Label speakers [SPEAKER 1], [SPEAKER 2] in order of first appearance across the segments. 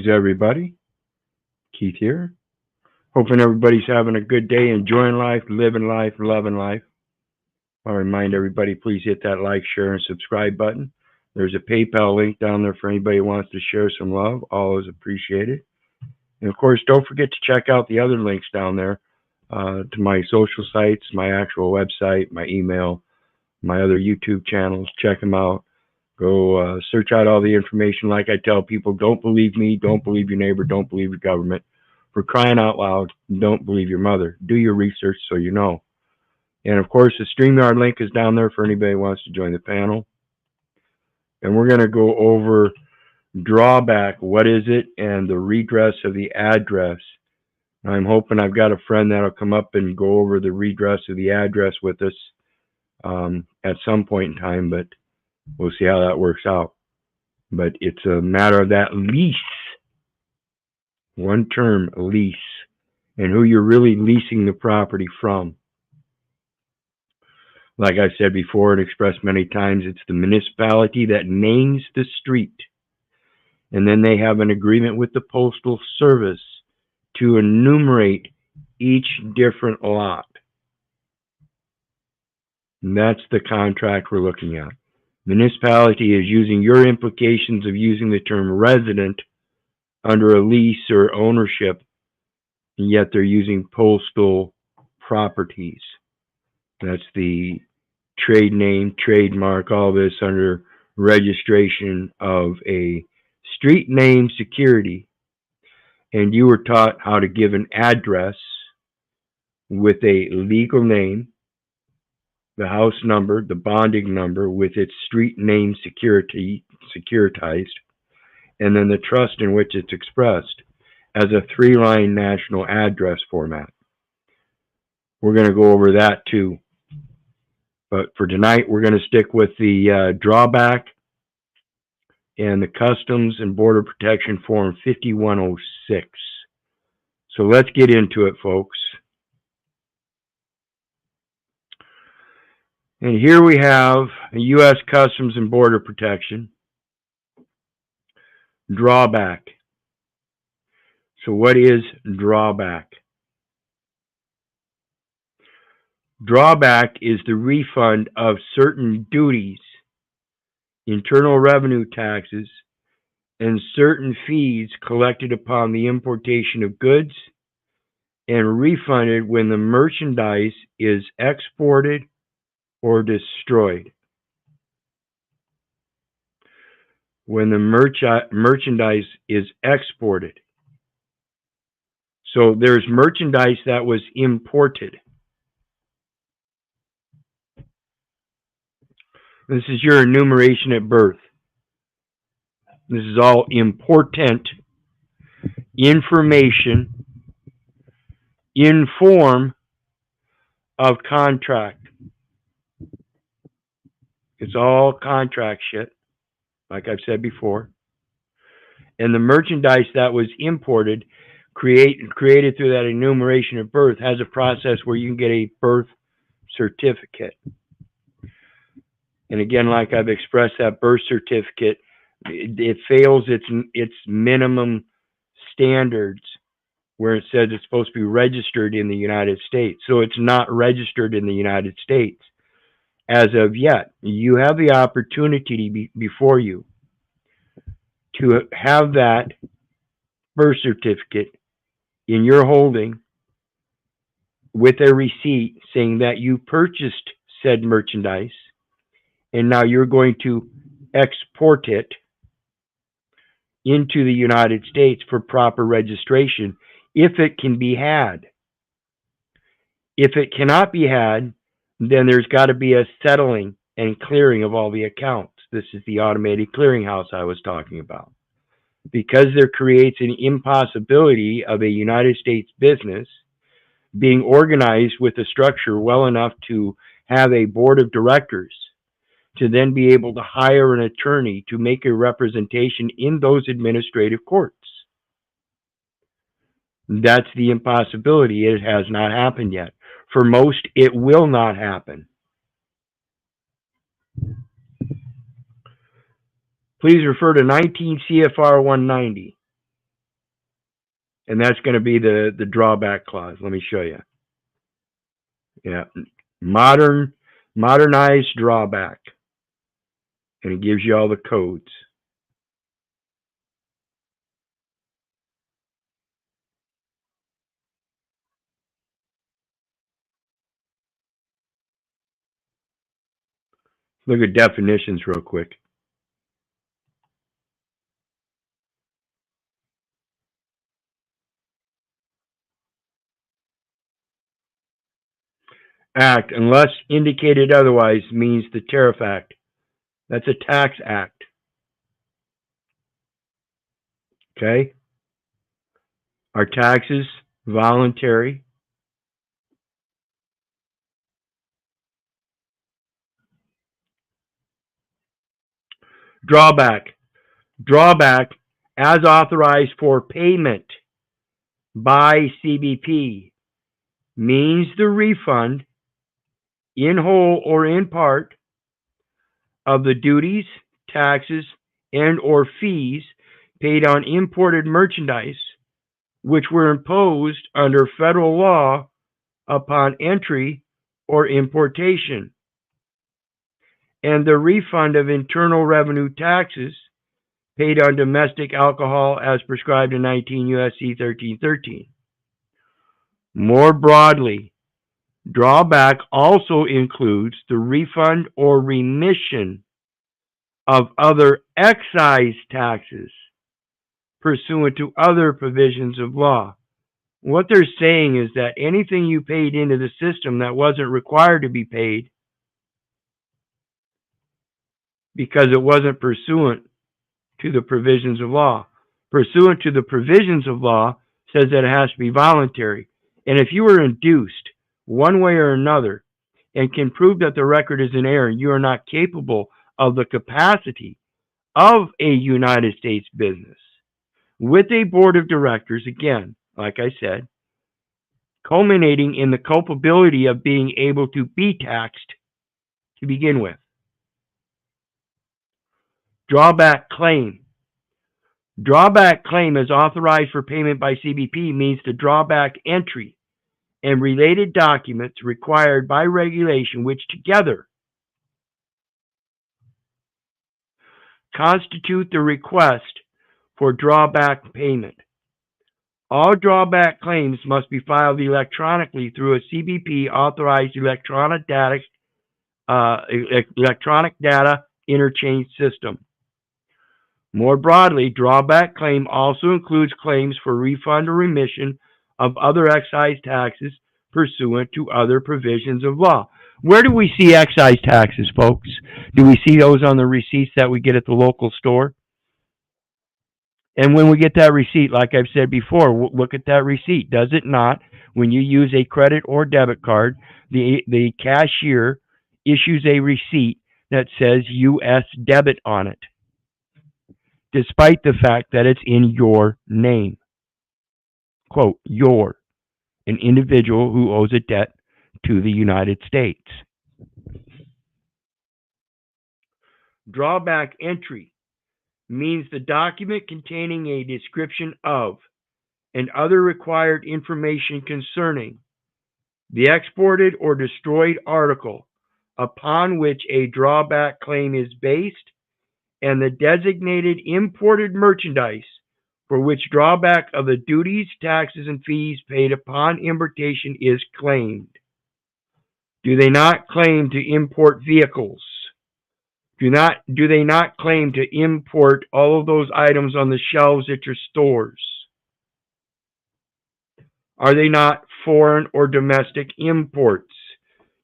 [SPEAKER 1] everybody. Keith here. Hoping everybody's having a good day, enjoying life, living life, loving life. I'll remind everybody, please hit that like, share, and subscribe button. There's a PayPal link down there for anybody who wants to share some love. Always appreciated. And of course, don't forget to check out the other links down there to my social sites, my actual website, my email, my other YouTube channels. Check them out. Go search out all the information. Like I tell people, don't believe me, don't believe your neighbor, don't believe your government. For crying out loud, don't believe your mother. Do your research so you know. And of course, the StreamYard link is down there for anybody who wants to join the panel. And we're going to go over Drawback, what is it, and the redress of the address. I'm hoping I've got a friend that'll come up and go over the redress of the address with us at some point in time, but we'll see how that works out. But it's a matter of that lease, one term lease, and who you're really leasing the property from. Like I said before and expressed many times, it's the municipality that names the street. And then they have an agreement with the Postal Service to enumerate each different lot. And that's the contract we're looking at. Municipality is using your implications of using the term resident under a lease or ownership, and yet they're using postal properties. That's the trade name, trademark, all this under registration of a street name security. And you were taught how to give an address with a legal name, the house number, the bonding number with its street name securitized, and then the trust in which it's expressed as a 3-line national address format. We're going to go over that too. But for tonight, we're going to stick with the drawback and the Customs and Border Protection Form 5106. So let's get into it, folks. And here we have U.S. Customs and Border Protection. Drawback. So what is drawback? Drawback is the refund of certain duties, internal revenue taxes, and certain fees collected upon the importation of goods and refunded when the merchandise is exported or destroyed. When the merchandise is exported. So there's merchandise that was imported. This is your enumeration at birth. This is all important information in form of contract. It's all contract shit, like I've said before. And the merchandise that was imported, created through that enumeration at birth, has a process where you can get a birth certificate. And again, like I've expressed, that birth certificate, it fails its minimum standards where it says it's supposed to be registered in the United States. So it's not registered in the United States as of yet. You have the opportunity before you to have that birth certificate in your holding with a receipt saying that you purchased said merchandise, and now you're going to export it into the United States for proper registration if it can be had. If it cannot be had, then there's got to be a settling and clearing of all the accounts. This is the automated clearinghouse I was talking about. Because there creates an impossibility of a United States business being organized with a structure well enough to have a board of directors to then be able to hire an attorney to make a representation in those administrative courts. That's the impossibility. It has not happened yet. For most, it will not happen. Please refer to 19 CFR 190. And that's going to be the drawback clause. Let me show you. Yeah, modernized drawback. And it gives you all the codes. Look at definitions real quick. Act, unless indicated otherwise, means the Tariff Act. That's a tax act. Okay? Are taxes voluntary? Drawback. Drawback, as authorized for payment by CBP, means the refund, in whole or in part, of the duties, taxes, and or fees paid on imported merchandise which were imposed under federal law upon entry or importation, and the refund of internal revenue taxes paid on domestic alcohol as prescribed in 19 U.S.C. 1313. More broadly, drawback also includes the refund or remission of other excise taxes pursuant to other provisions of law. What they're saying is that anything you paid into the system that wasn't required to be paid because it wasn't pursuant to the provisions of law. Pursuant to the provisions of law says that it has to be voluntary. And if you were induced one way or another and can prove that the record is in error, you are not capable of the capacity of a United States business with a board of directors, again, like I said, culminating in the culpability of being able to be taxed to begin with. Drawback claim. Drawback claim as authorized for payment by CBP means the drawback entry and related documents required by regulation, which together constitute the request for drawback payment. All drawback claims must be filed electronically through a CBP authorized electronic data interchange system. More broadly, drawback claim also includes claims for refund or remission of other excise taxes pursuant to other provisions of law. Where do we see excise taxes, folks? Do we see those on the receipts that we get at the local store? And when we get that receipt, like I've said before, look at that receipt. Does it not, when you use a credit or debit card, the cashier issues a receipt that says U.S. debit on it, despite the fact that it's in your name? Quote, you're an individual who owes a debt to the United States. Drawback entry means the document containing a description of and other required information concerning the exported or destroyed article upon which a drawback claim is based and the designated imported merchandise for which drawback of the duties, taxes, and fees paid upon importation is claimed. Do they not claim to import vehicles? Do they not claim to import all of those items on the shelves at your stores? Are they not foreign or domestic imports,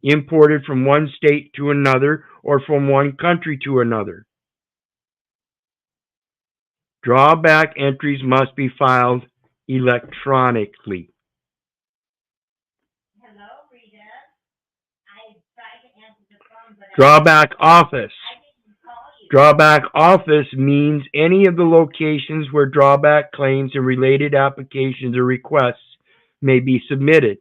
[SPEAKER 1] imported from one state to another or from one country to another? Drawback entries must be filed electronically.
[SPEAKER 2] Hello, Rita. I tried to answer the phone, but
[SPEAKER 1] Drawback office.
[SPEAKER 2] I didn't call you.
[SPEAKER 1] Drawback office means any of the locations where drawback claims and related applications or requests may be submitted.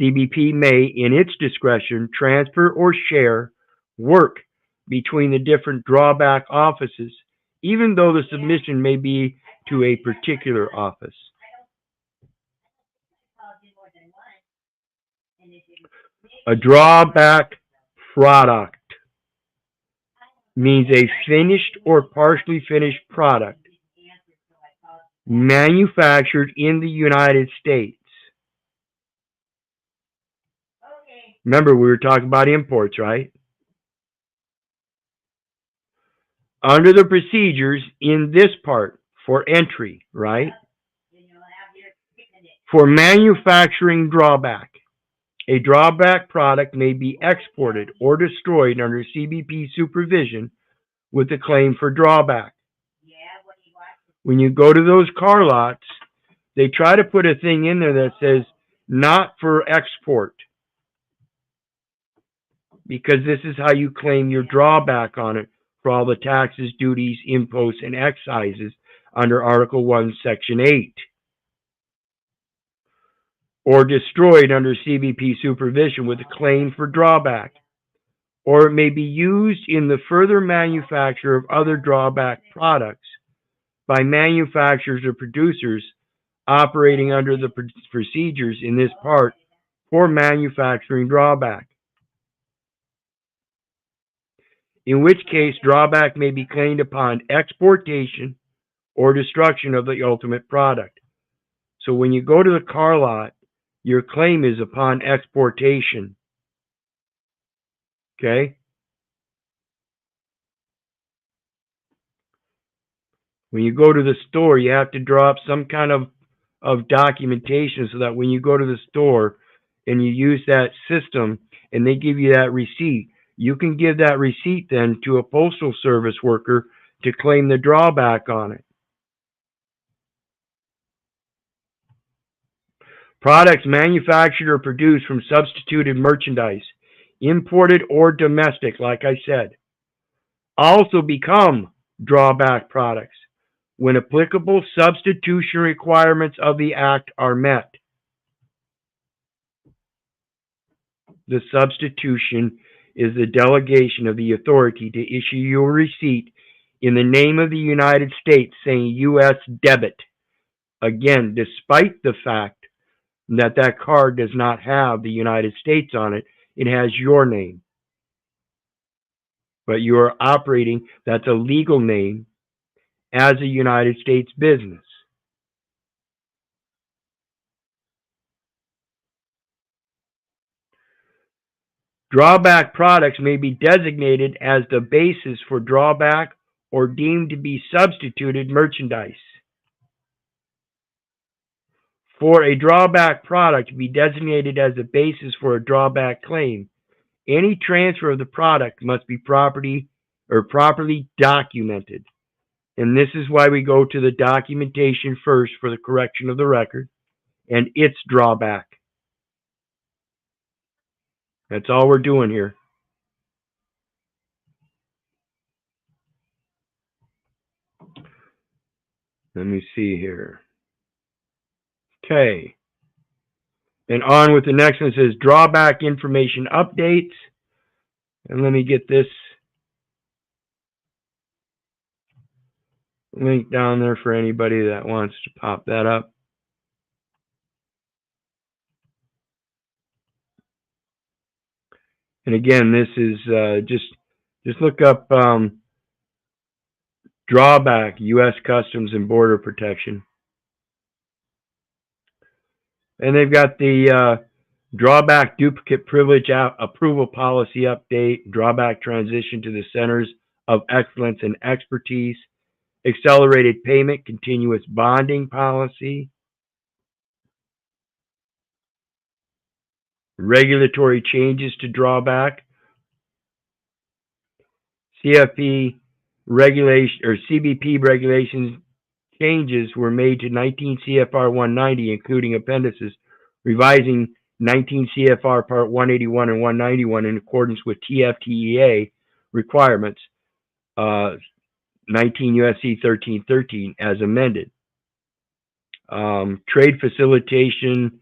[SPEAKER 1] CBP may, in its discretion, transfer or share work between the different drawback offices, even though the submission may be to a particular office. A drawback product means a finished or partially finished product manufactured in the United States. Remember, we were talking about imports, right? Under the procedures in this part for entry, right? For manufacturing drawback, a drawback product may be exported or destroyed under CBP supervision with a claim for drawback. When you go to those car lots, they try to put a thing in there that says not for export, because this is how you claim your drawback on it for all the taxes, duties, imposts, and excises under Article 1, Section 8. Or destroyed under CBP supervision with a claim for drawback. Or it may be used in the further manufacture of other drawback products by manufacturers or producers operating under the procedures in this part for manufacturing drawback. In which case, drawback may be claimed upon exportation or destruction of the ultimate product. So when you go to the car lot, your claim is upon exportation. Okay? When you go to the store, you have to draw up some kind of documentation so that when you go to the store and you use that system and they give you that receipt, you can give that receipt then to a postal service worker to claim the drawback on it. Products manufactured or produced from substituted merchandise, imported or domestic, like I said, also become drawback products when applicable substitution requirements of the Act are met. The substitution is the delegation of the authority to issue your receipt in the name of the United States saying U.S. debit. Again, despite the fact that that card does not have the United States on it, it has your name. But you are operating, that's a legal name, as a United States business. Drawback products may be designated as the basis for drawback or deemed to be substituted merchandise. For a drawback product to be designated as a basis for a drawback claim, any transfer of the product must be properly documented. And this is why we go to the documentation first for the correction of the record and its drawback. That's all we're doing here. Let me see here. Okay. And on with the next one. It says drawback information updates. And let me get this link down there for anybody that wants to pop that up. And again, this is just look up drawback, U.S. Customs and Border Protection. And they've got the drawback duplicate privilege approval policy update, drawback transition to the centers of excellence and expertise, accelerated payment continuous bonding policy, regulatory changes to drawback, CFP regulation or CBP regulations changes were made to 19 CFR 190, including appendices, revising 19 CFR Part 181 and 191 in accordance with TFTEA requirements, 19 U.S.C. 1313 as amended. Trade facilitation.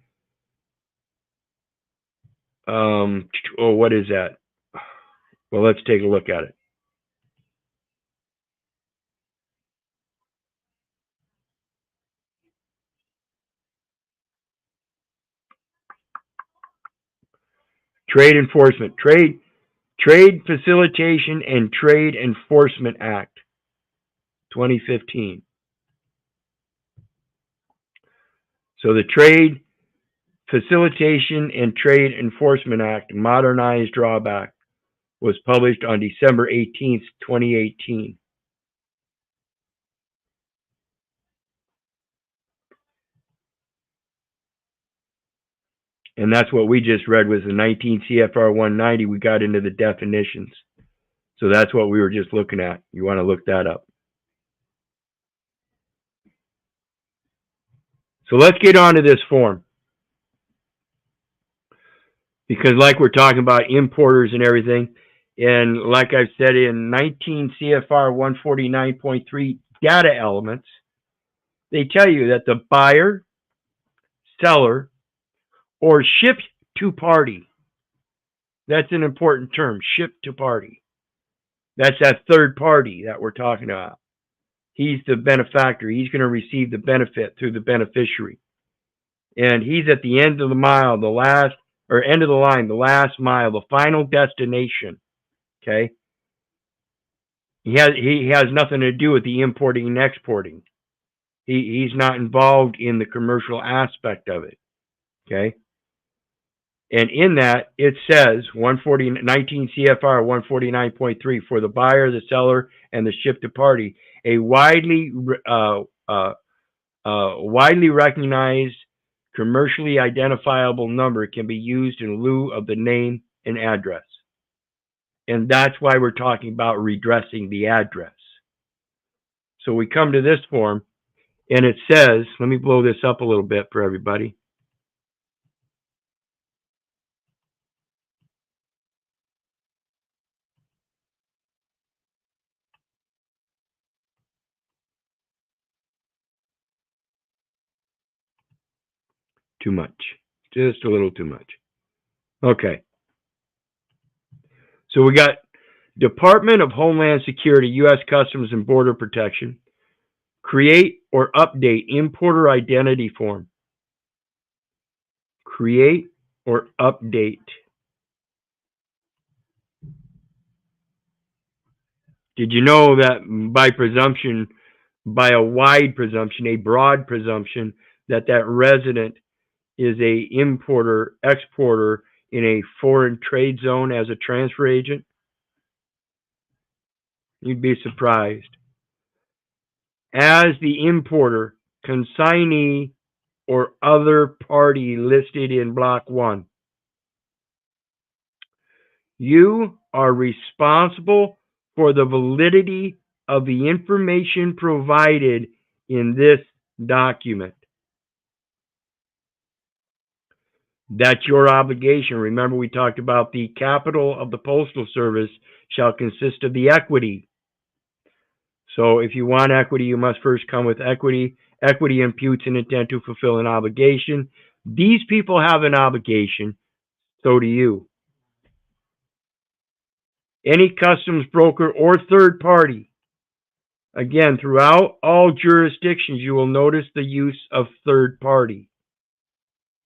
[SPEAKER 1] What is that? Well, let's take a look at it. Trade Enforcement. Trade Facilitation and Trade Enforcement Act, 2015. So the Trade Facilitation and Trade Enforcement Act, Modernized Drawback, was published on December 18th, 2018. And that's what we just read was the 19 CFR 190. We got into the definitions. So that's what we were just looking at. You want to look that up. So let's get on to this form. Because like we're talking about importers and everything, and like I've said in 19 CFR 149.3 data elements, they tell you that the buyer, seller, or shipped to party. That's an important term, shipped to party. That's that third party that we're talking about. He's the benefactor. He's going to receive the benefit through the beneficiary. And he's at the end of the mile, end of the line, the last mile, the final destination. Okay? He has nothing to do with the importing and exporting. He's not involved in the commercial aspect of it. Okay? And in that, it says 19 CFR 149.3 for the buyer, the seller, and the ship to party, a widely recognized commercially identifiable number can be used in lieu of the name and address. And that's why we're talking about redressing the address. So we come to this form, and it says, let me blow this up a little bit for everybody. Too much. Just a little too much. Okay. So we got Department of Homeland Security, U.S. Customs and Border Protection. Create or update importer identity form. Create or update. Did you know that by presumption, by a wide presumption, a broad presumption, that resident is a importer, exporter in a foreign trade zone as a transfer agent? You'd be surprised. As the importer, consignee, or other party listed in Block 1, you are responsible for the validity of the information provided in this document. That's your obligation. Remember, we talked about the capital of the Postal Service shall consist of the equity. So if you want equity, you must first come with equity. Equity imputes an intent to fulfill an obligation. These people have an obligation, so do you. Any customs broker or third party. Again, throughout all jurisdictions, you will notice the use of third party.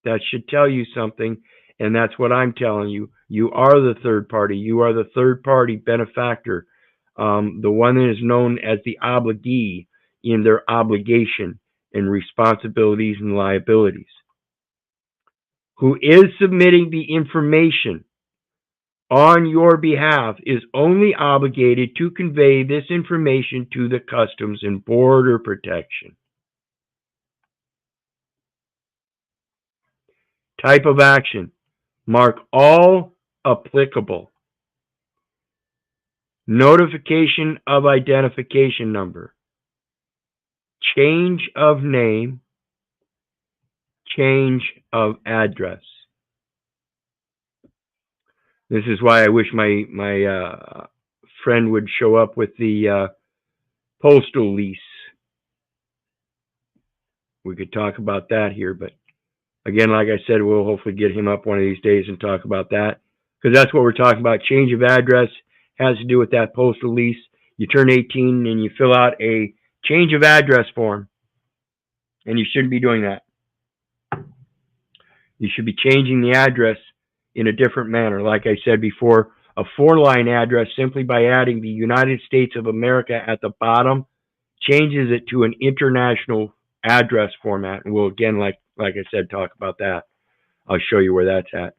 [SPEAKER 1] That should tell you something, and that's what I'm telling you. You are the third party. You are the third party benefactor, the one that is known as the obligee in their obligation and responsibilities and liabilities, who is submitting the information on your behalf is only obligated to convey this information to the Customs and Border Protection. Type of action. Mark all applicable. Notification of identification number. Change of name. Change of address. This is why I wish my friend would show up with the postal lease. We could talk about that here, but again, like I said, we'll hopefully get him up one of these days and talk about that, because that's what we're talking about. Change of address has to do with that postal lease. You turn 18 and you fill out a change of address form, and you shouldn't be doing that. You should be changing the address in a different manner. Like I said before, a 4-line address, simply by adding the United States of America at the bottom, changes it to an international address format. And we'll, again, like I said, talk about that. I'll show you where that's at.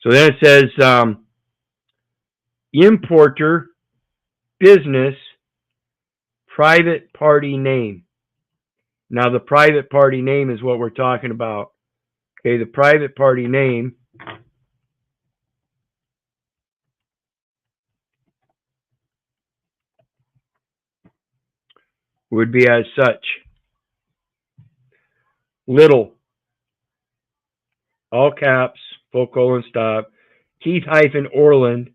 [SPEAKER 1] So then it says importer, business, private party name. Now, the private party name is what we're talking about. Okay, the private party name would be as such. Little, all caps, full colon stop, Keith-Orland,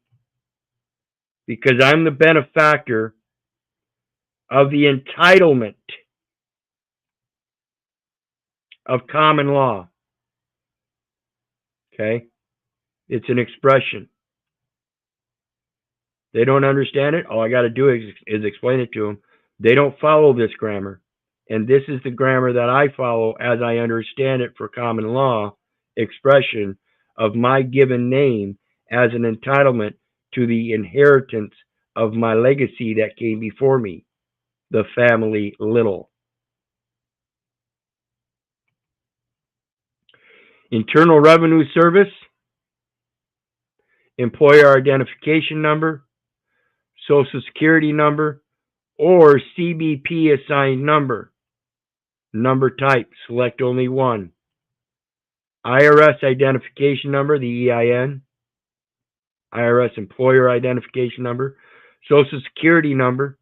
[SPEAKER 1] because I'm the benefactor of the entitlement of common law. Okay? It's an expression. They don't understand it. All I got to do is explain it to them. They don't follow this grammar. And this is the grammar that I follow as I understand it for common law expression of my given name as an entitlement to the inheritance of my legacy that came before me, the family Little. Internal Revenue Service, employer identification number, Social Security number, or CBP assigned number. Number type, select only one. IRS identification number, the EIN. IRS employer identification number, Social Security number,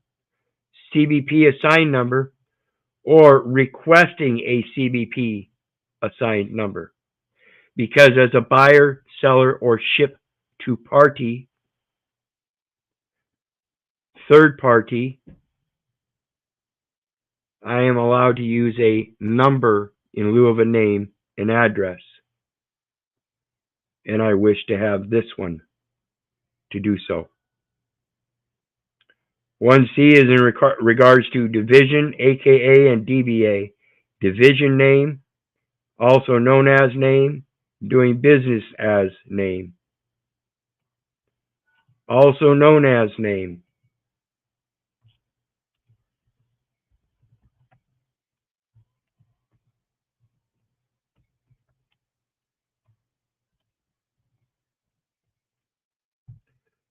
[SPEAKER 1] CBP assigned number, or requesting a CBP assigned number. Because as a buyer, seller, or ship to party, third party, I am allowed to use a number in lieu of a name and address. And I wish to have this one to do so. 1C is in regards to division, aka and DBA. Division name, also known as name, doing business as name. Also known as name.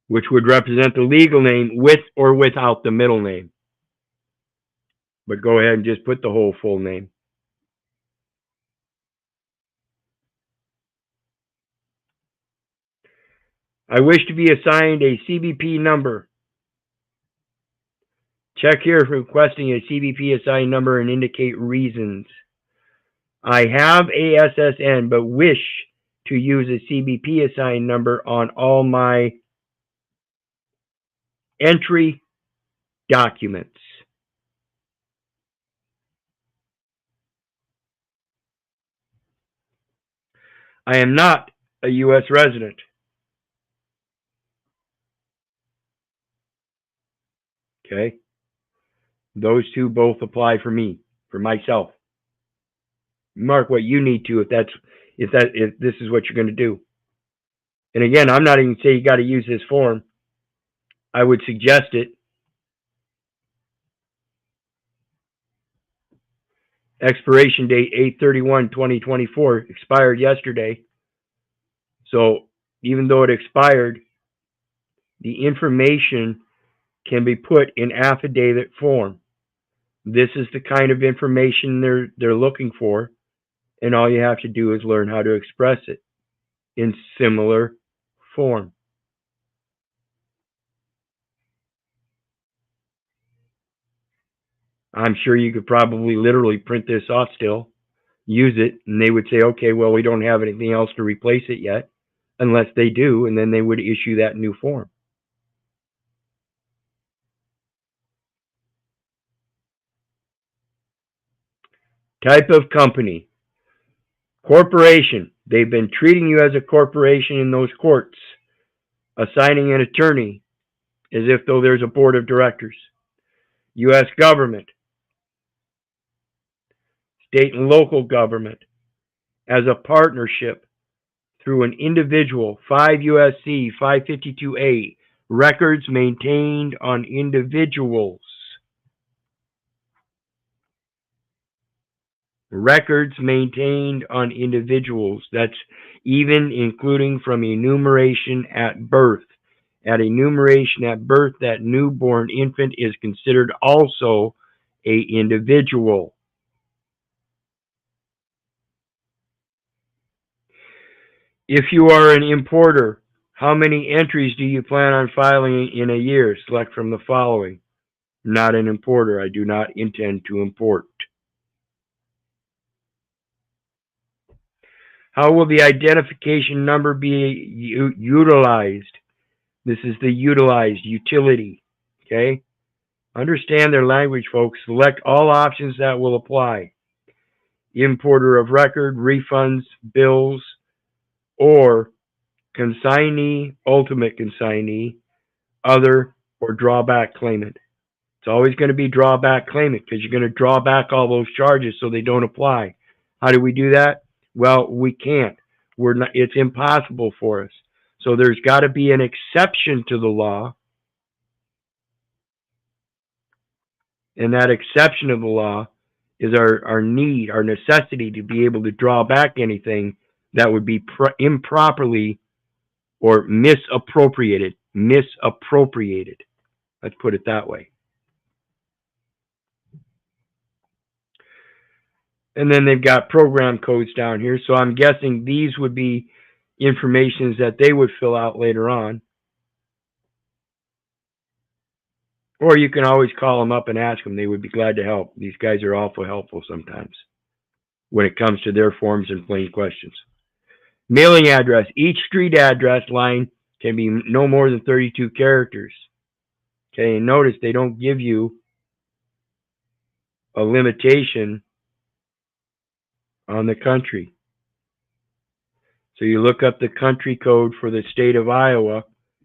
[SPEAKER 1] Which would represent the legal name with or without the middle name. But go ahead and just put the whole full name. I wish to be assigned a CBP number. Check here for requesting a CBP assigned number and indicate reasons. I have a SSN but wish to use a CBP assigned number on all my entry documents. I am not a U.S. resident. Okay? Those two both apply for me, for myself. Mark what you need to if this is what you're going to do. And again, I'm not even saying you got to use this form. I would suggest it. Expiration date 8/31/2024, expired yesterday. So even though it expired, the information can be put in affidavit form. This is the kind of information they're looking for, and all you have to do is learn how to express it in similar form. I'm sure you could probably literally print this off still, use it, and they would say, okay, well, we don't have anything else to replace it yet, unless they do, and then they would issue that new form. Type of company. Corporation. They've been treating you as a corporation in those courts, assigning an attorney as if though there's a board of directors. U.S. government. State and local government as a partnership through an individual. 5 U.S.C. 552A. Records maintained on individuals. Records maintained on individuals. That's even including from enumeration at birth. At enumeration at birth, that newborn infant is considered also a individual. If you are an importer, how many entries do you plan on filing in a year? Select from the following. Not an importer. I do not intend to import. How will the identification number be utilized? This is the utilized utility. Okay? Understand their language, folks. Select all options that will apply. Importer of record, refunds, bills, or consignee, ultimate consignee, other, or drawback claimant. It's always going to be drawback claimant because you're going to draw back all those charges so they don't apply. How do we do that? Well, we can't. It's impossible for us. So there's got to be an exception to the law. And that exception of the law is our need, our necessity to be able to draw back anything that would be improperly or misappropriated. Misappropriated. Let's put it that way. And then they've got program codes down here. So I'm guessing these would be informations that they would fill out later on. Or you can always call them up and ask them. They would be glad to help. These guys are awful helpful sometimes when it comes to their forms and plain questions. Mailing address. Each street address line can be no more than 32 characters. Okay, and notice they don't give you a limitation on the country. So you look up the country code for the state of Iowa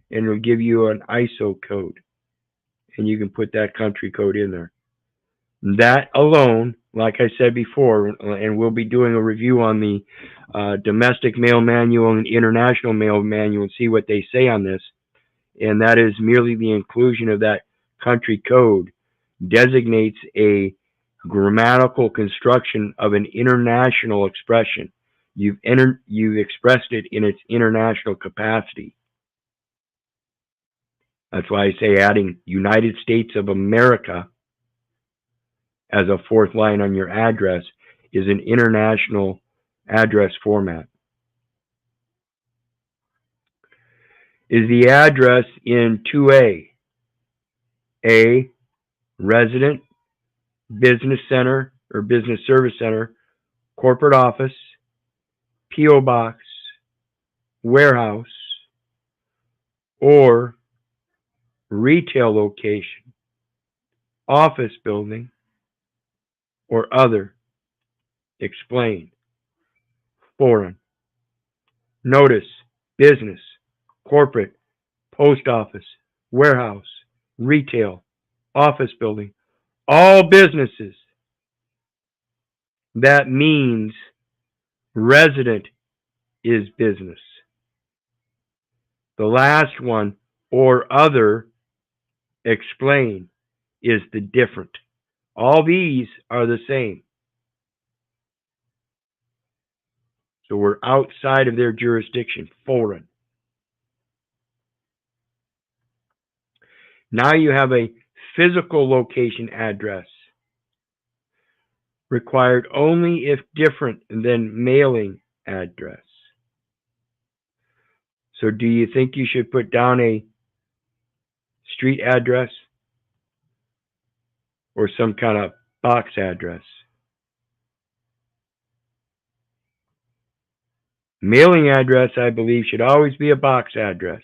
[SPEAKER 1] and it'll give you an ISO code. And you can put that country code in there. That alone, like I said before, and we'll be doing a review on the domestic mail manual and international mail manual and see what they say on this. And that is merely the inclusion of that country code designates a grammatical construction of an international expression. You've expressed it in its international capacity. That's why I say adding United States of America as a fourth line on your address is an international address format. Is the address in 2A? A, resident, business center or business service center, corporate office, P.O. box, warehouse, or retail location, office building, or other. Explain. Foreign. Notice business, corporate, post office, warehouse, retail, office building, all businesses. That means resident is business. The last one, or other, explain, is the different. All these are the same. So we're outside of their jurisdiction, foreign. Now you have a physical location address, required only if different than mailing address. So do you think you should put down a street address or some kind of box address? Mailing address, I believe, should always be a box address.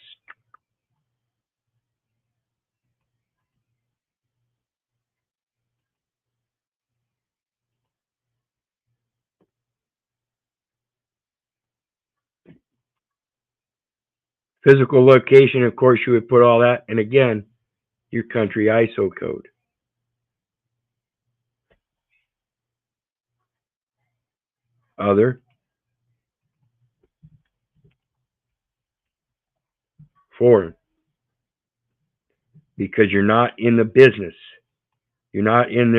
[SPEAKER 1] Physical location, of course, you would put all that, and again, your country ISO code. Other. foreign, because you're not in the business. You're not in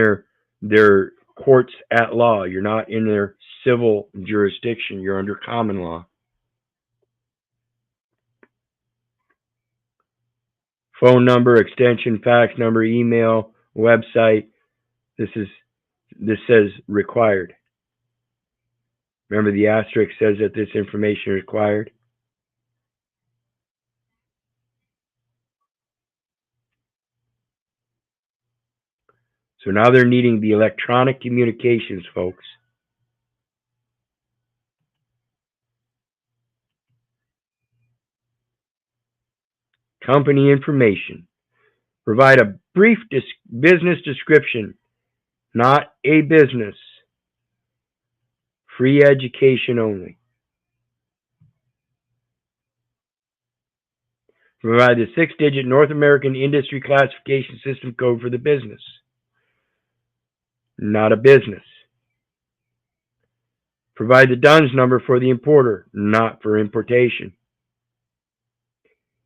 [SPEAKER 1] their courts at law. You're not in their civil jurisdiction. You're under common law. Phone number, extension, fax number, email, website. This says required. Remember the asterisk says that this information is required? So now they're needing the electronic communications, folks. Company information. Provide a brief business description, not a business. Free education only. Provide the 6-digit North American Industry Classification System code for the business. Not a business. Provide the DUNS number for the importer, not for importation.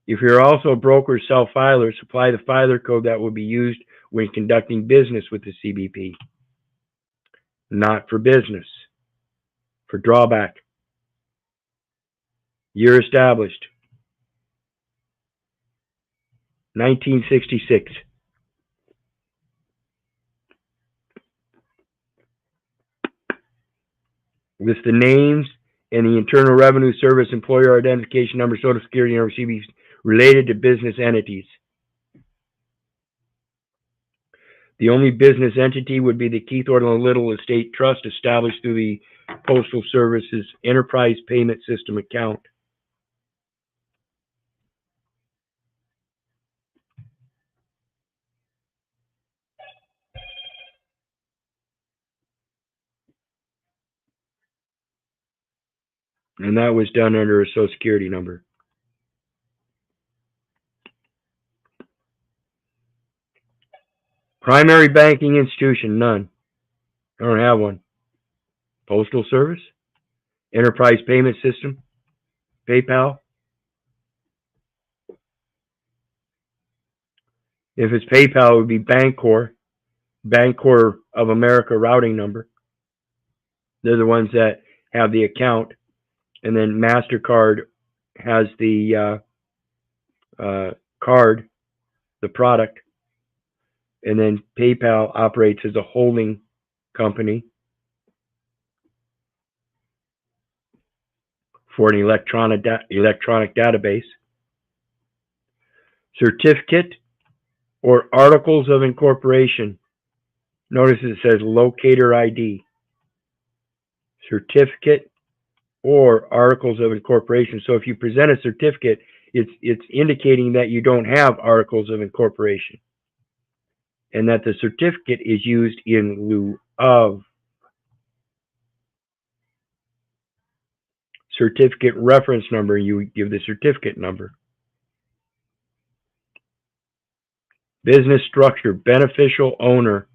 [SPEAKER 1] If you're also a broker or self-filer, supply the filer code that will be used when conducting business with the CBP. Not for business. For drawback. Year established. 1966. List the names and the Internal Revenue Service employer identification number, Social Security number, CBP related to business entities. The only business entity would be the Keith Orland Little Estate Trust established through the Postal Service's Enterprise Payment System account. And that was done under a Social Security number. Primary banking institution, none. I don't have one. Postal Service, Enterprise Payment System, PayPal. If it's PayPal, it would be Bancorp of America routing number. They're the ones that have the account. And then MasterCard has the card, the product. And then PayPal operates as a holding company for an electronic database. Certificate or articles of incorporation. Notice it says locator ID. Certificate or articles of incorporation. So if you present a certificate, it's indicating that you don't have articles of incorporation, and that the certificate is used in lieu of. Certificate reference number, you give the certificate number. Business structure, beneficial owner.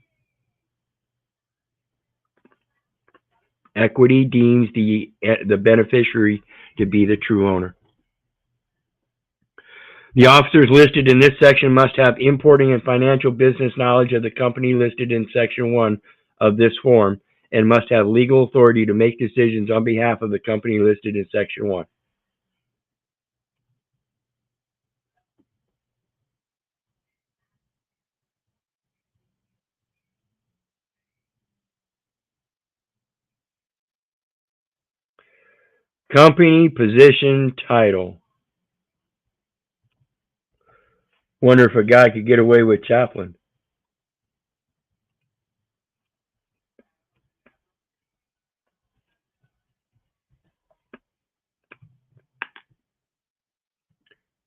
[SPEAKER 1] Equity deems the beneficiary to be the true owner. The officers listed in this section must have importing and financial business knowledge of the company listed in Section 1 of this form and must have legal authority to make decisions on behalf of the company listed in Section 1. Company, position, title. Wonder if a guy could get away with chaplain.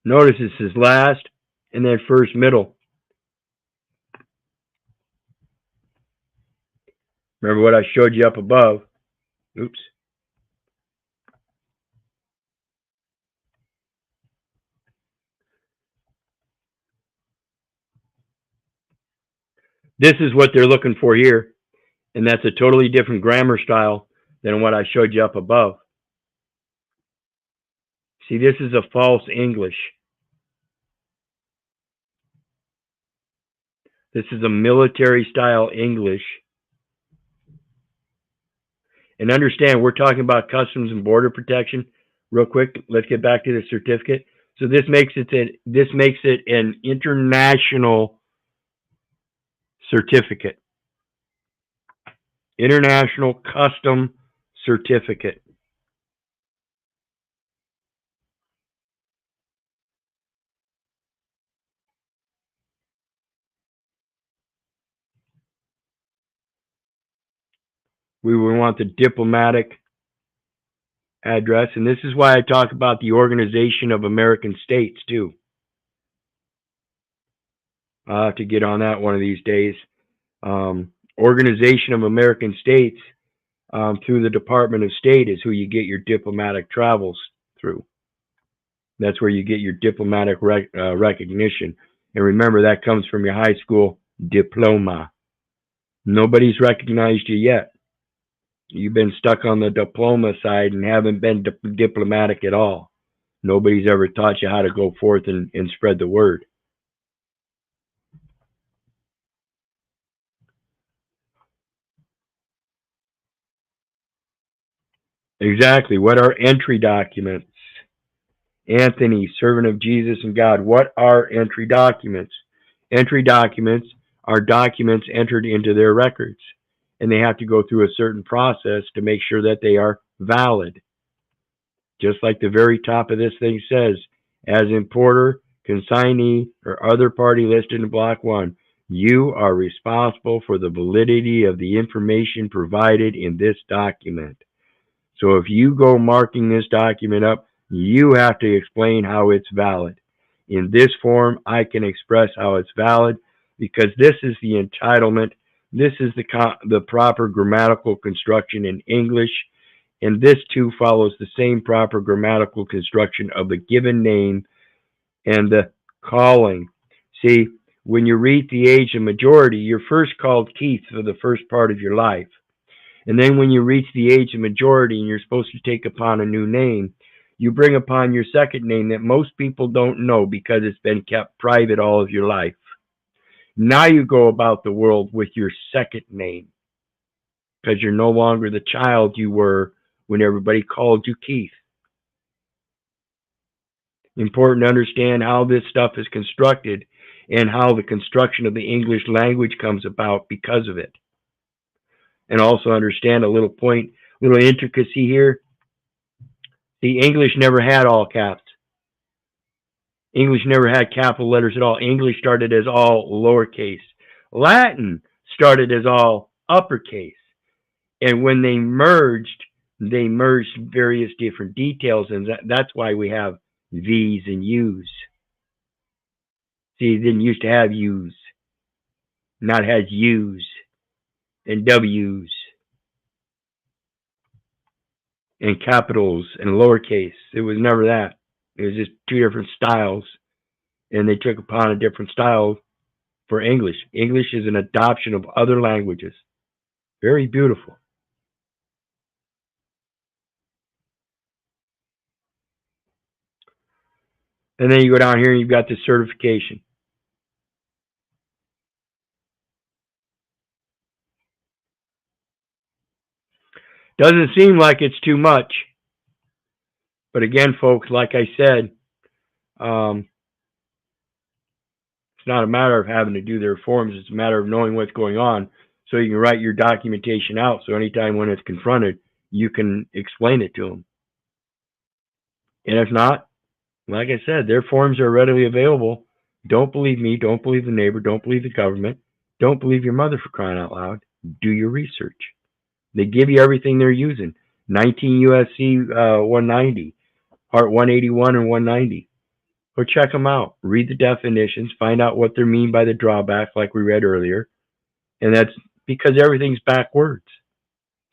[SPEAKER 1] Notice it says last and then first middle. Remember what I showed you up above? Oops. This is what they're looking for here, and that's a totally different grammar style than what I showed you up above. See, this is a false English. This is a military-style English. And understand, we're talking about Customs and Border Protection. Real quick, let's get back to the certificate. So this makes it an international certificate. International Custom Certificate. We would want the diplomatic address, and this is why I talk about the Organization of American States too. I'll have to get on that one of these days. Organization of American States through the Department of State is who you get your diplomatic travels through. That's where you get your diplomatic recognition. And remember, that comes from your high school diploma. Nobody's recognized you yet. You've been stuck on the diploma side and haven't been diplomatic at all. Nobody's ever taught you how to go forth and spread the word. Exactly. What are entry documents? Anthony, servant of Jesus and God. What are entry documents? Entry documents are documents entered into their records, and they have to go through a certain process to make sure that they are valid. Just like the very top of this thing says, as importer, consignee, or other party listed in Block 1, you are responsible for the validity of the information provided in this document. So if you go marking this document up, you have to explain how it's valid. In this form, I can express how it's valid because this is the entitlement. This is the proper grammatical construction in English, and this too follows the same proper grammatical construction of the given name and the calling. See, when you reach the age of majority, you're first called Keith for the first part of your life. And then when you reach the age of majority and you're supposed to take upon a new name, you bring upon your second name that most people don't know because it's been kept private all of your life. Now you go about the world with your second name because you're no longer the child you were when everybody called you Keith. Important to understand how this stuff is constructed and how the construction of the English language comes about because of it. And also understand a little intricacy here. The English never had all caps. English never had capital letters at all. English started as all lowercase. Latin started as all uppercase. And when they merged various different details, and that's why we have V's and U's. See, it didn't used to have U's. Now it has U's and W's and capitals and lowercase. It was never that. It was just two different styles, and they took upon a different style for English. English is an adoption of other languages. Very beautiful. And then you go down here and you've got the certification. Doesn't seem like it's too much. But again, folks, like I said, it's not a matter of having to do their forms. It's a matter of knowing what's going on so you can write your documentation out. So anytime when it's confronted, you can explain it to them. And if not, like I said, their forms are readily available. Don't believe me. Don't believe the neighbor. Don't believe the government. Don't believe your mother, for crying out loud. Do your research. They give you everything they're using. 19 U.S.C. 190, Part 181 and 190. Go check them out. Read the definitions. Find out what they mean by the drawback, like we read earlier. And that's because everything's backwards.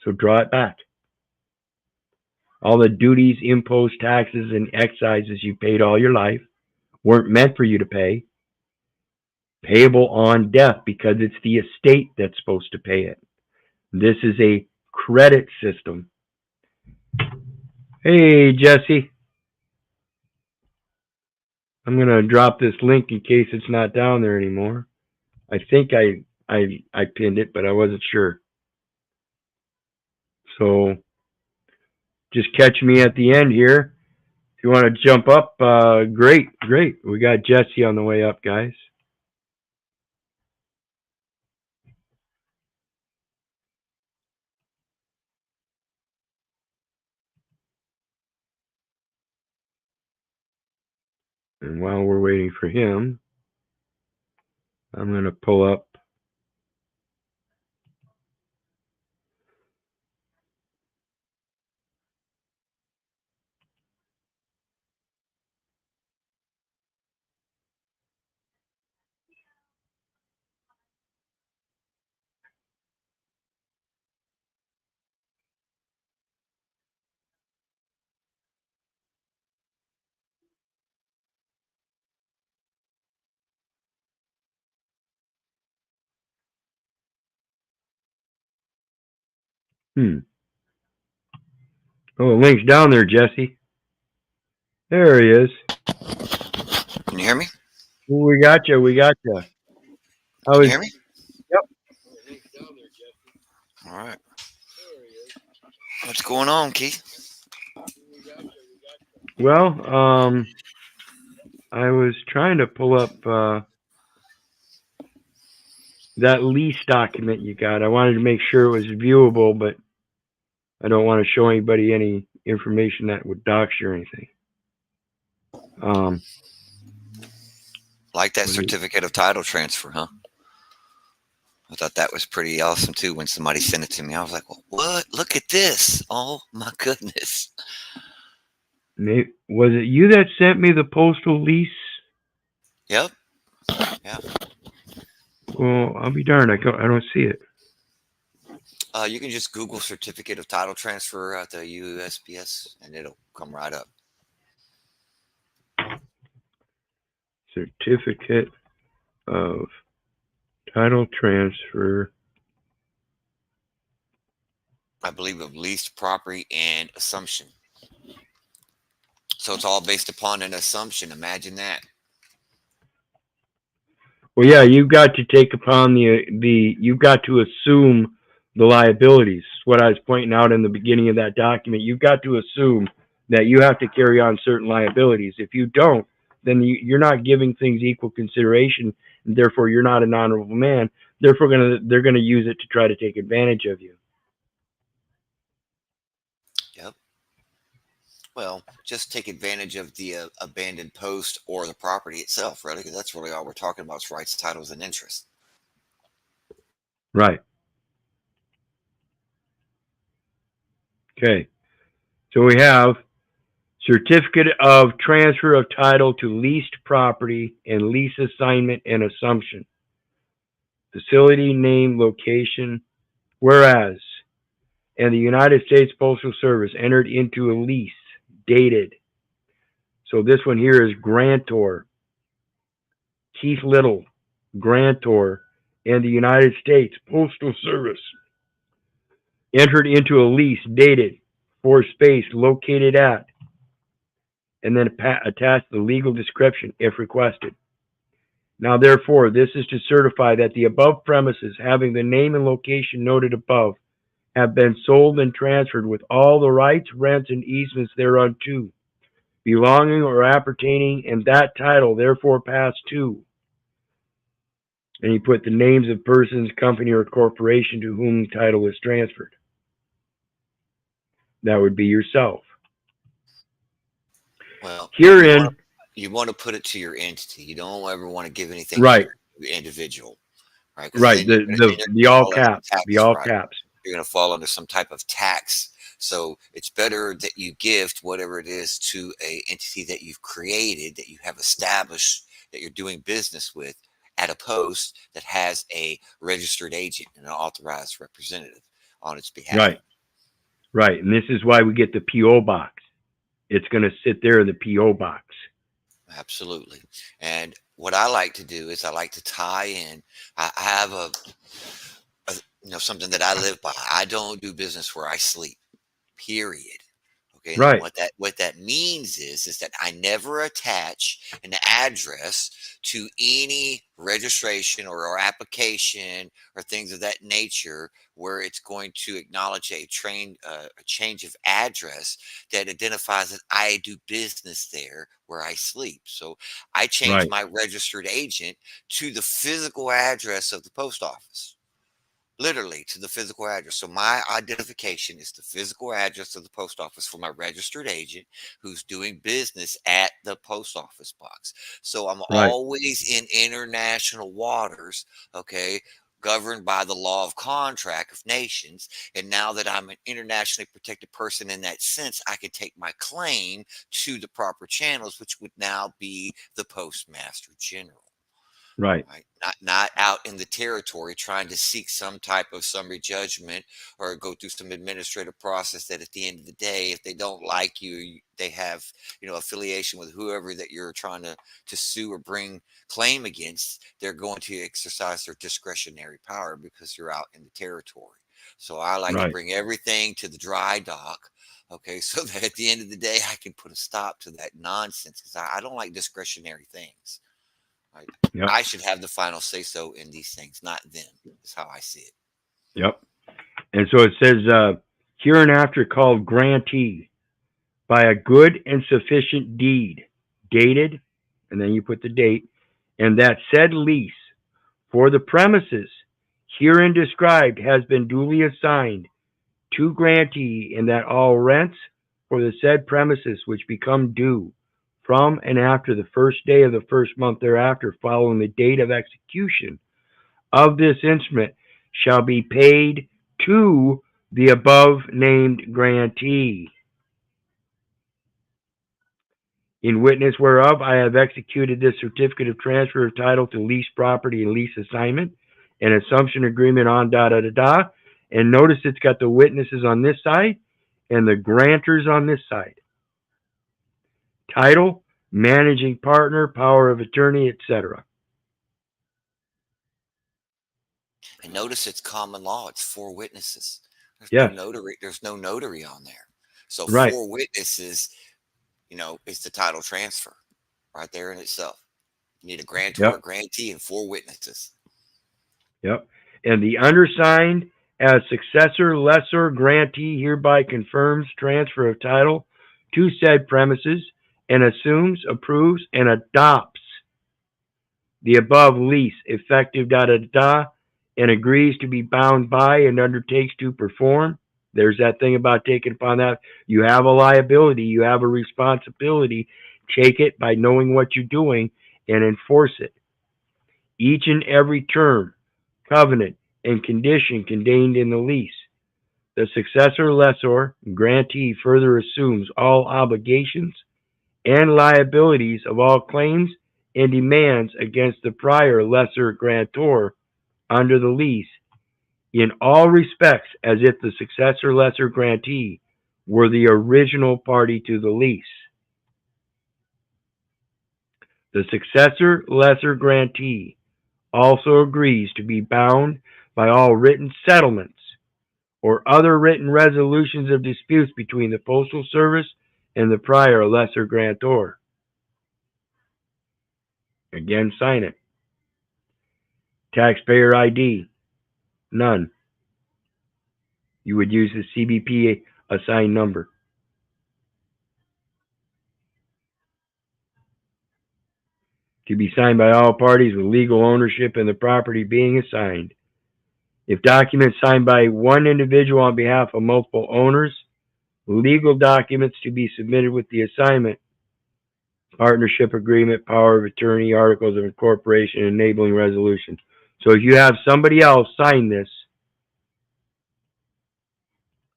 [SPEAKER 1] So draw it back. All the duties, imposts, taxes, and excises you paid all your life weren't meant for you to pay. Payable on death because it's the estate that's supposed to pay it. This is a credit system. Hey, Jesse. I'm going to drop this link in case it's not down there anymore. I think I pinned it, but I wasn't sure. So just catch me at the end here. If you want to jump up, great. We got Jesse on the way up, guys. And while we're waiting for him, I'm going to pull up. Oh, the link's down there, Jesse. There he is.
[SPEAKER 3] Can you hear me?
[SPEAKER 1] We got you.
[SPEAKER 3] Can you hear me?
[SPEAKER 1] Yep.
[SPEAKER 3] All right. What's going on, Keith?
[SPEAKER 1] Well, I was trying to pull up that lease document you got. I wanted to make sure it was viewable, but I don't want to show anybody any information that would dox you or anything.
[SPEAKER 3] Like that certificate of title transfer, huh? I thought that was pretty awesome too when somebody sent it to me. I was like, well, what? Look at this. Oh my goodness.
[SPEAKER 1] Was it you that sent me the postal lease?
[SPEAKER 3] Yep. Yeah.
[SPEAKER 1] Well, I'll be darned. I don't see it.
[SPEAKER 3] You can just Google certificate of title transfer at the USPS and it'll come right up.
[SPEAKER 1] Certificate of title transfer.
[SPEAKER 3] I believe of leased property and assumption. So it's all based upon an assumption. Imagine that.
[SPEAKER 1] Well, yeah, you've got to take upon you've got to assume the liabilities. What I was pointing out in the beginning of that document, you've got to assume that you have to carry on certain liabilities. If you don't, then you're not giving things equal consideration, and therefore you're not an honorable man. Therefore, they're gonna use it to try to take advantage of you.
[SPEAKER 3] Yep. Well, just take advantage of the abandoned post or the property itself, really, because that's really all we're talking about is rights, titles, and interest.
[SPEAKER 1] Right. Okay. So we have certificate of transfer of title to leased property and lease assignment and assumption. Facility name, location. Whereas, and the United States Postal Service entered into a lease dated. So this one here is grantor. Keith Little, grantor, and the United States Postal Service entered into a lease dated for space located at, and then attach the legal description if requested. Now, therefore, this is to certify that the above premises having the name and location noted above have been sold and transferred with all the rights, rents, and easements thereunto, belonging or appertaining, and that title therefore passed to. And you put the names of persons, company, or corporation to whom the title is transferred. That would be yourself.
[SPEAKER 3] Well,
[SPEAKER 1] herein,
[SPEAKER 3] you want to put it to your entity. You don't ever want to give anything
[SPEAKER 1] right,
[SPEAKER 3] to your individual, right?
[SPEAKER 1] Right. The all caps. The all caps.
[SPEAKER 3] You're going to fall under some type of tax. So it's better that you gift whatever it is to a entity that you've created, that you have established, that you're doing business with, at a post that has a registered agent and an authorized representative on its behalf.
[SPEAKER 1] Right. Right. And this is why we get the P.O. box. It's going to sit there in the P.O. box.
[SPEAKER 3] Absolutely. And what I like to do is I like to tie in. I have a something that I live by. I don't do business where I sleep, period. Okay, and
[SPEAKER 1] Right.
[SPEAKER 3] what that means is that I never attach an address to any registration or application or things of that nature where it's going to acknowledge a change of address that identifies that I do business there where I sleep. So I change
[SPEAKER 1] Right.
[SPEAKER 3] my registered agent to the physical address of the post office. Literally to the physical address. So my identification is the physical address of the post office for my registered agent who's doing business at the post office box. So I'm
[SPEAKER 1] Right.
[SPEAKER 3] always in international waters, okay, governed by the law of contract of nations. And now that I'm an internationally protected person in that sense, I can take my claim to the proper channels, which would now be the Postmaster General.
[SPEAKER 1] Right.
[SPEAKER 3] Right? Not out in the territory trying to seek some type of summary judgment or go through some administrative process that at the end of the day, if they don't like you, they have, affiliation with whoever that you're trying to sue or bring claim against, they're going to exercise their discretionary power because you're out in the territory. So I like to
[SPEAKER 1] Right.
[SPEAKER 3] bring everything to the dry dock. Okay, so that at the end of the day, I can put a stop to that nonsense because I don't like discretionary things. Right?
[SPEAKER 1] Yep.
[SPEAKER 3] I should have the final say so in these things, not them. Is how I see it.
[SPEAKER 1] Yep. And so it says, hereinafter called grantee by a good and sufficient deed, dated, and then you put the date, and that said lease for the premises herein described has been duly assigned to grantee, and that all rents for the said premises which become due from and after the first day of the first month thereafter following the date of execution of this instrument shall be paid to the above named grantee. In witness whereof I have executed this certificate of transfer of title to lease property and lease assignment and assumption agreement on da da da da. And notice it's got the witnesses on this side and the grantors on this side. Title, managing partner, power of attorney, etc.
[SPEAKER 3] And notice it's common law. It's 4 witnesses. There's no
[SPEAKER 1] Yes,
[SPEAKER 3] notary. There's no notary on there. So
[SPEAKER 1] right.
[SPEAKER 3] 4 witnesses, is the title transfer right there in itself. You need a grantor,
[SPEAKER 1] Yep,
[SPEAKER 3] grantee, and 4 witnesses.
[SPEAKER 1] yep. And the undersigned as successor lessor grantee hereby confirms transfer of title to said premises and assumes, approves, and adopts the above lease effective da da da and agrees to be bound by and undertakes to perform. There's that thing about taking upon that. You have a liability, you have a responsibility. Take it by knowing what you're doing and enforce it. Each and every term, covenant, and condition contained in the lease. The successor lessor grantee further assumes all obligations and liabilities of all claims and demands against the prior lesser grantor under the lease in all respects as if the successor lesser grantee were the original party to the lease. The successor lesser grantee also agrees to be bound by all written settlements or other written resolutions of disputes between the Postal Service and the prior lesser grantor. Again, sign it. Taxpayer ID, none. You would use the CBP assigned number. To be signed by all parties with legal ownership in the property being assigned. If documents signed by one individual on behalf of multiple owners, legal documents to be submitted with the assignment, partnership agreement, power of attorney, articles of incorporation, enabling resolution. So if you have somebody else sign this,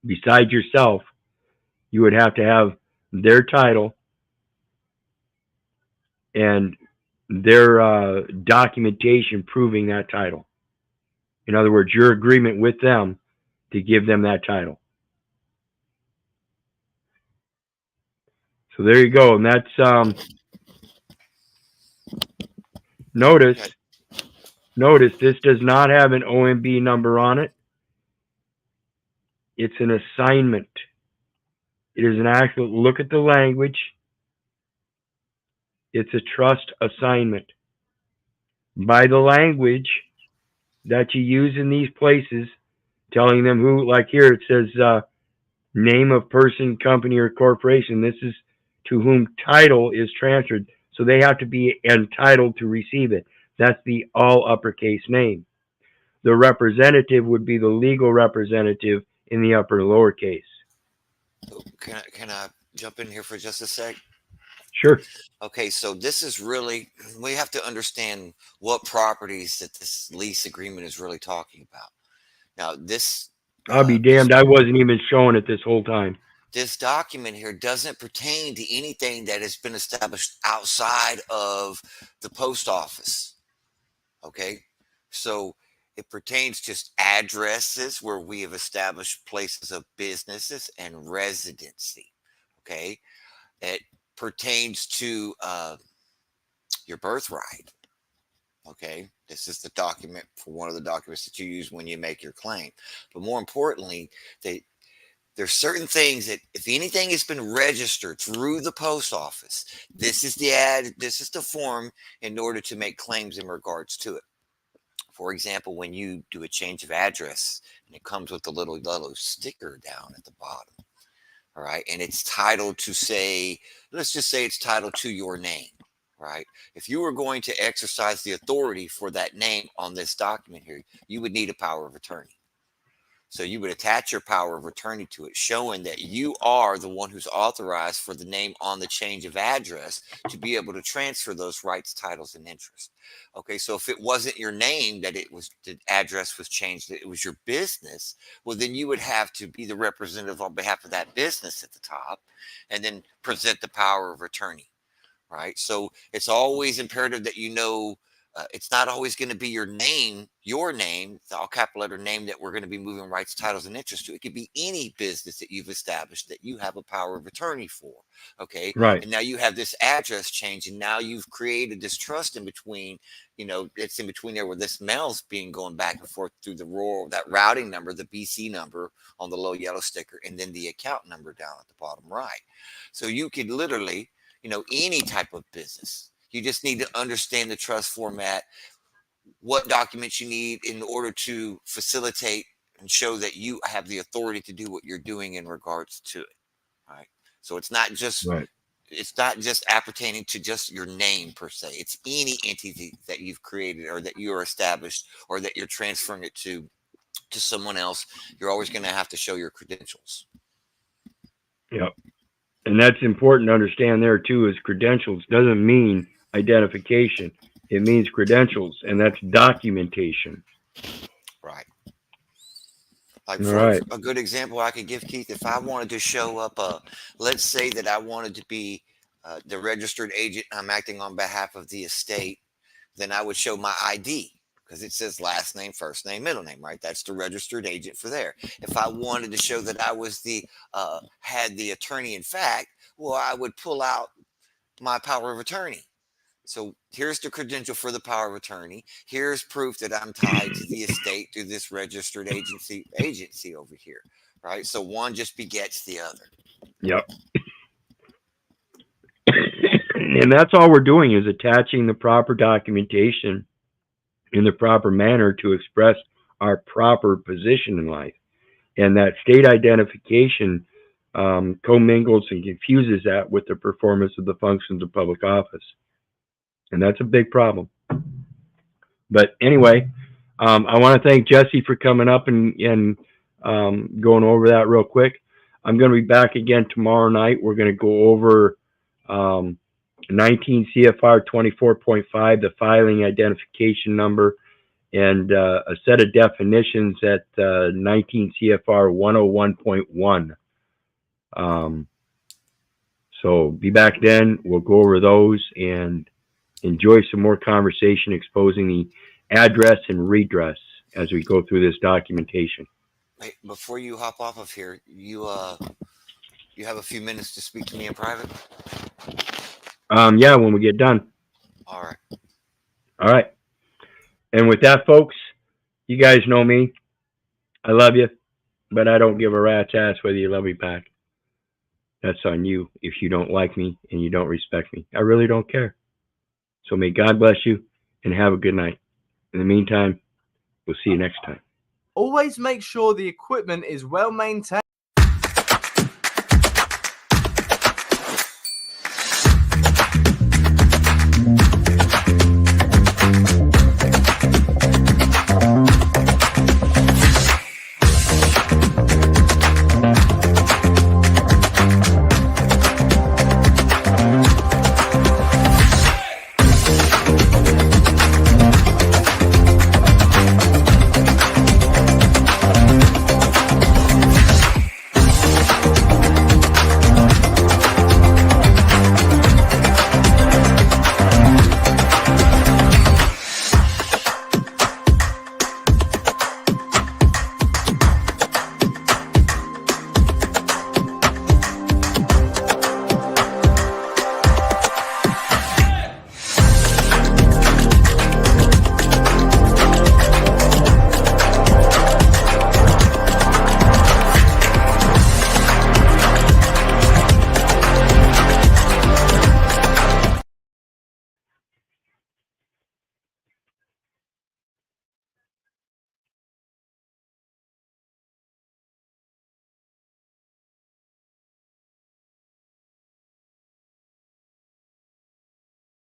[SPEAKER 1] besides yourself, you would have to have their title and their documentation proving that title. In other words, your agreement with them to give them that title. So there you go. And that's, notice, this does not have an OMB number on it. It's an assignment. It is an actual, look at the language. It's a trust assignment. By the language that you use in these places, telling them who, like here it says name of person, company, or corporation. This is to whom title is transferred. So they have to be entitled to receive it. That's the all uppercase name. The representative would be the legal representative in the upper lowercase.
[SPEAKER 3] Can I jump in here for just a sec?
[SPEAKER 1] Sure.
[SPEAKER 3] Okay, so this is really, we have to understand what properties that this lease agreement is really talking about. Now, this
[SPEAKER 1] I'll be damned. I wasn't even showing it this whole time.
[SPEAKER 3] this document here doesn't pertain to anything that has been established outside of the post office. Okay, so it pertains just addresses where we have established places of businesses and residency. Okay, it pertains to your birthright. Okay, this is the document for one of the documents that you use when you make your claim. But more importantly, there's certain things that if anything has been registered through the post office, this is the form in order to make claims in regards to it. For example, when you do a change of address and it comes with a little yellow sticker down at the bottom, all right, and it's titled to say, let's just say it's titled to your name, right? If you were going to exercise the authority for that name on this document here, you would need a power of attorney. So you would attach your power of attorney to it, showing that you are the one who's authorized for the name on the change of address to be able to transfer those rights, titles, and interests. Okay, so if it wasn't your name that the address was changed, that it was your business, well, then you would have to be the representative on behalf of that business at the top and then present the power of attorney, right? So it's always imperative that you know it's not always going to be your name, the all capital letter name that we're going to be moving rights, titles, and interests to. It could be any business that you've established that you have a power of attorney for. Okay.
[SPEAKER 1] Right.
[SPEAKER 3] And now you have this address change, and now you've created this trust in between, it's in between there where this mail's being going back and forth through that routing number, the BC number on the little yellow sticker, and then the account number down at the bottom right. So you could literally, any type of business. You just need to understand the trust format, what documents you need in order to facilitate and show that you have the authority to do what you're doing in regards to it. Right. So it's not just appertaining to just your name per se. It's any entity that you've created or that you are established or that you're transferring it to someone else. You're always going to have to show your credentials.
[SPEAKER 1] Yep. And that's important to understand there too, is credentials doesn't mean identification. It means credentials, and that's documentation.
[SPEAKER 3] Right. Like for a good example I could give, Keith, if I wanted to show up, let's say that I wanted to be the registered agent, I'm acting on behalf of the estate, then I would show my ID because it says last name, first name, middle name, right? That's the registered agent for there. If I wanted to show that I was had the attorney in fact, well, I would pull out my power of attorney. So here's the credential for the power of attorney. Here's proof that I'm tied to the estate through this registered agency over here, right? So one just begets the other.
[SPEAKER 1] Yep. And that's all we're doing is attaching the proper documentation in the proper manner to express our proper position in life. And that state identification commingles and confuses that with the performance of the functions of public office. And that's a big problem. But anyway, I want to thank Jesse for coming up and going over that real quick. I'm going to be back again tomorrow night. We're going to go over 19 CFR 24.5, the filing identification number, and a set of definitions at 19 CFR 101.1. So be back then. We'll go over those and enjoy some more conversation exposing the address and redress as we go through this documentation.
[SPEAKER 3] Wait, before you hop off of here, you have a few minutes to speak to me in private?
[SPEAKER 1] Yeah, when we get done.
[SPEAKER 3] All right.
[SPEAKER 1] All right. And with that, folks, you guys know me. I love you, but I don't give a rat's ass whether you love me back. That's on you if you don't like me and you don't respect me. I really don't care. So may God bless you and have a good night. In the meantime, we'll see you next time.
[SPEAKER 4] Always make sure the equipment is well maintained.